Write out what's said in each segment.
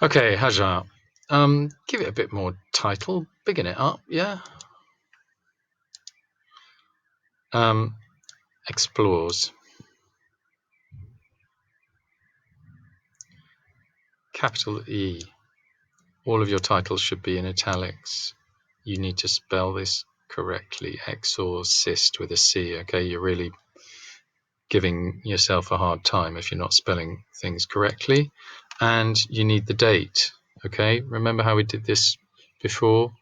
Okay, Hajar. Give it a bit more title. Biggin it up, yeah. Um, Explores. Capital E. All of your titles should be in italics. You need to spell this correctly. Exorcist with a C. Okay, you're really giving yourself a hard time if you're not spelling things correctly. And you need the date. Okay, remember how we did this before?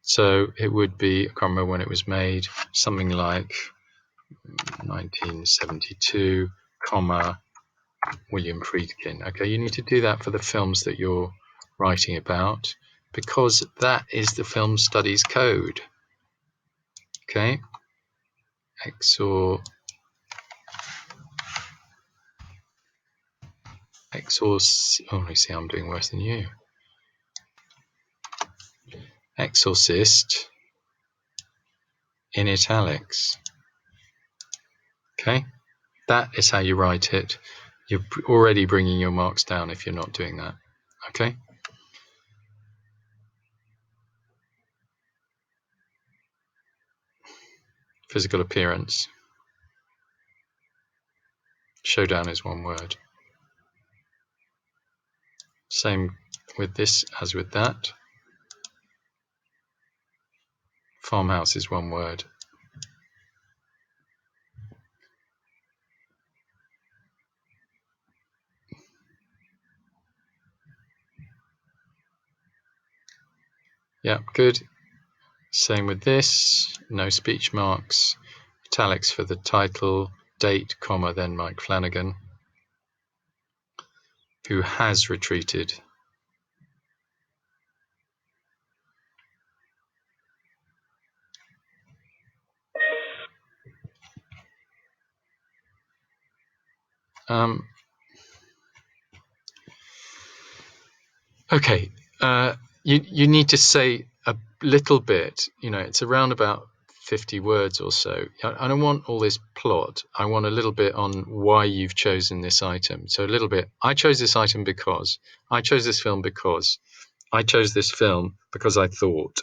So it would be, I can't remember when it was made, something like 1972, comma, William Friedkin. Okay, you need to do that for the films that you're writing about because that is the film studies code. Okay, exor, oh, I see, I'm doing worse than you. Exorcist in italics. Okay, that is how you write it. You're already bringing your marks down if you're not doing that. Okay. Physical appearance. Showdown is one word. Same with this as with that. Farmhouse is one word. Yeah, good. Same with this. No speech marks. Italics for the title. Date, comma, then Mike Flanagan, who has retreated. Okay, you need to say a little bit. It's around about 50 words or so. I don't want all this plot. I want a little bit on why you've chosen this item. So a little bit. I chose this item because. I chose this film because. I chose this film because I thought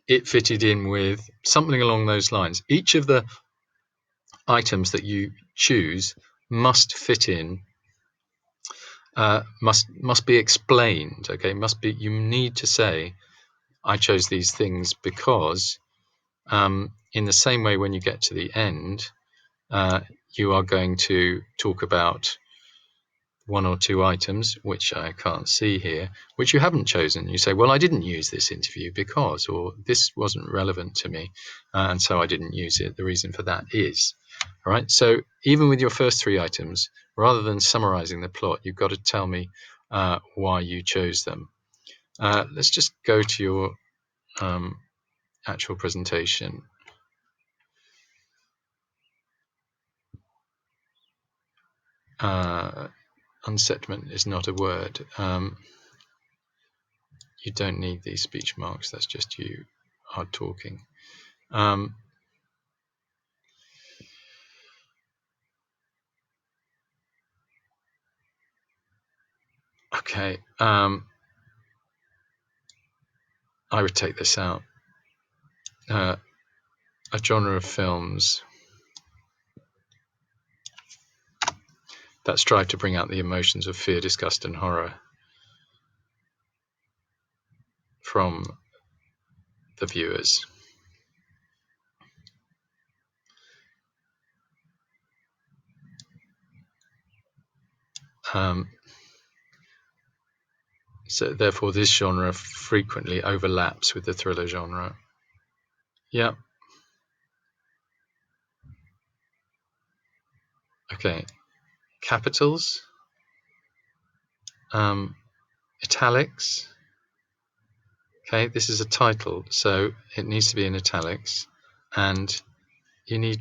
it fitted in with something along those lines. Each of the items that you choose must fit in, must be explained. Okay, must be. You need to say, I chose these things because. In the same way, when you get to the end, you are going to talk about one or two items, which I can't see here, which you haven't chosen. You say, well, I didn't use this interview because, or this wasn't relevant to me, and so I didn't use it. The reason for that is, all right. So even with your first three items, rather than summarizing the plot, you've got to tell me why you chose them. Let's just go to your actual presentation. Unsettlement is not a word. You don't need these speech marks. That's just you hard talking. Okay. I would take this out. A genre of films that strive to bring out the emotions of fear, disgust, and horror from the viewers. So therefore, this genre frequently overlaps with the thriller genre. Yeah. Okay. Capitals. Italics. Okay, this is a title, so it needs to be in italics, and you need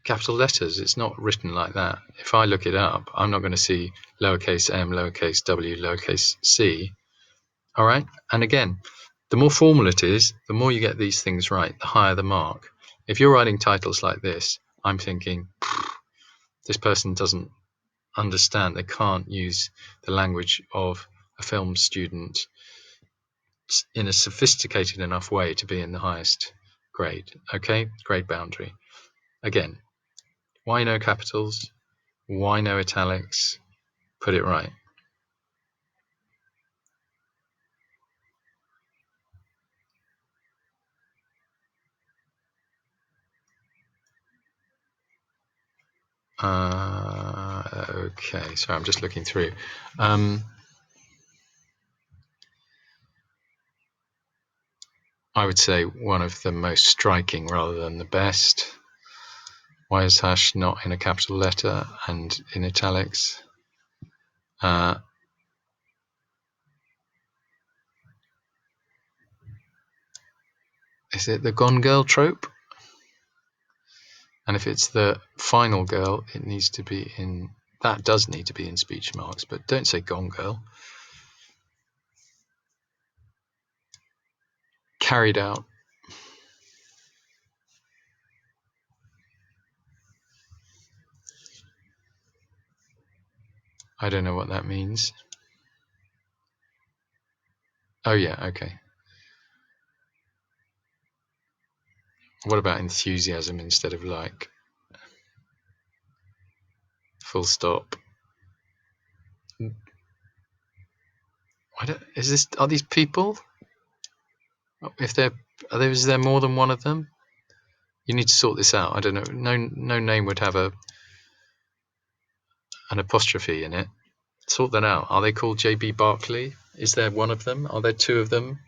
capital letters. It's not written like that. If I look it up, I'm not going to see lowercase m, lowercase w, lowercase c. All right. And again, the more formal it is, the more you get these things right, the higher the mark. If you're writing titles like this, I'm thinking, this person doesn't understand. They can't use the language of a film student in a sophisticated enough way to be in the highest grade. Okay, grade boundary. Again, why no capitals? Why no italics? Put it right. Okay, sorry, I'm just looking through. I would say one of the most striking rather than the best. Why is hash not in a capital letter and in italics? Is it the Gone Girl trope? And if it's the final girl, it needs to be in. That does need to be in speech marks, but don't say Gone Girl. Carried out. I don't know what that means. Oh yeah, okay. What about enthusiasm instead of like? Full stop. Are these people? Is there more than one of them? You need to sort this out. I don't know. No name would have an apostrophe in it. Sort that out. Are they called JB Barclay? Is there one of them? Are there two of them?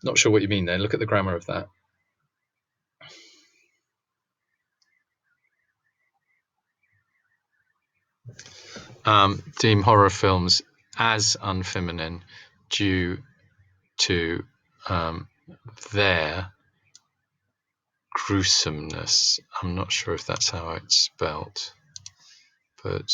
Not sure what you mean there. Look at the grammar of that. Deem horror films as unfeminine due to their gruesomeness. I'm not sure if that's how it's spelt, but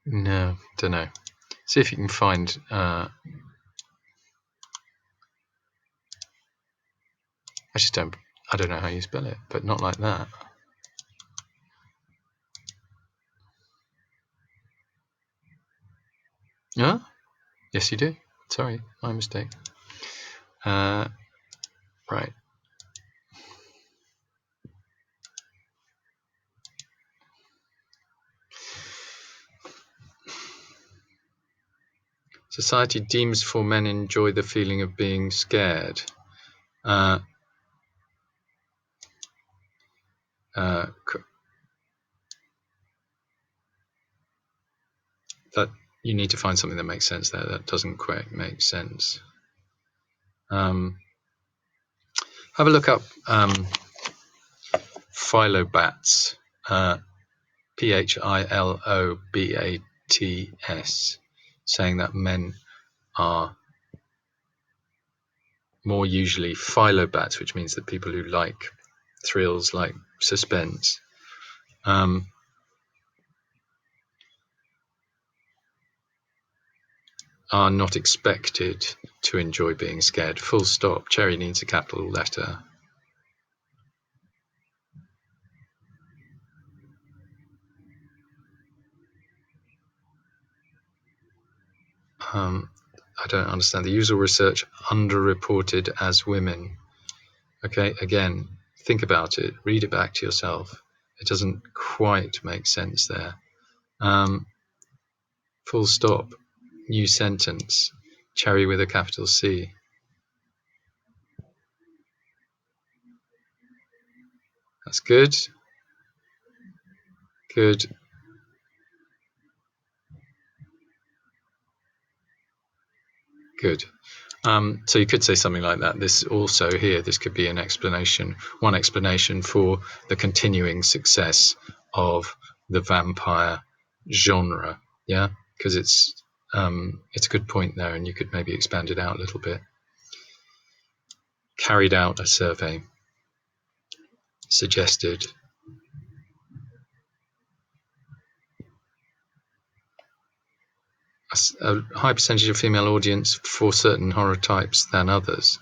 no, don't know. See if you can find. I just don't. I don't know how you spell it, but not like that. Yeah. Yes, you do. Sorry, my mistake. Right. Society deems for men enjoy the feeling of being scared. That you need to find something that makes sense there. That doesn't quite make sense. Have a look up philobats. Philobats, saying that men are more usually philobats, which means that people who like thrills, like suspense, are not expected to enjoy being scared. Full stop. Cherry needs a capital letter. I don't understand. The usual research underreported as women. Okay, again, think about it. Read it back to yourself. It doesn't quite make sense there. Full stop. New sentence. Cherry with a capital C. That's good. Good. Good. So you could say something like that. This also here, this could be an explanation, one explanation for the continuing success of the vampire genre. Yeah, because it's a good point there, and you could maybe expand it out a little bit. Carried out a survey, suggested a high percentage of female audience for certain horror types than others.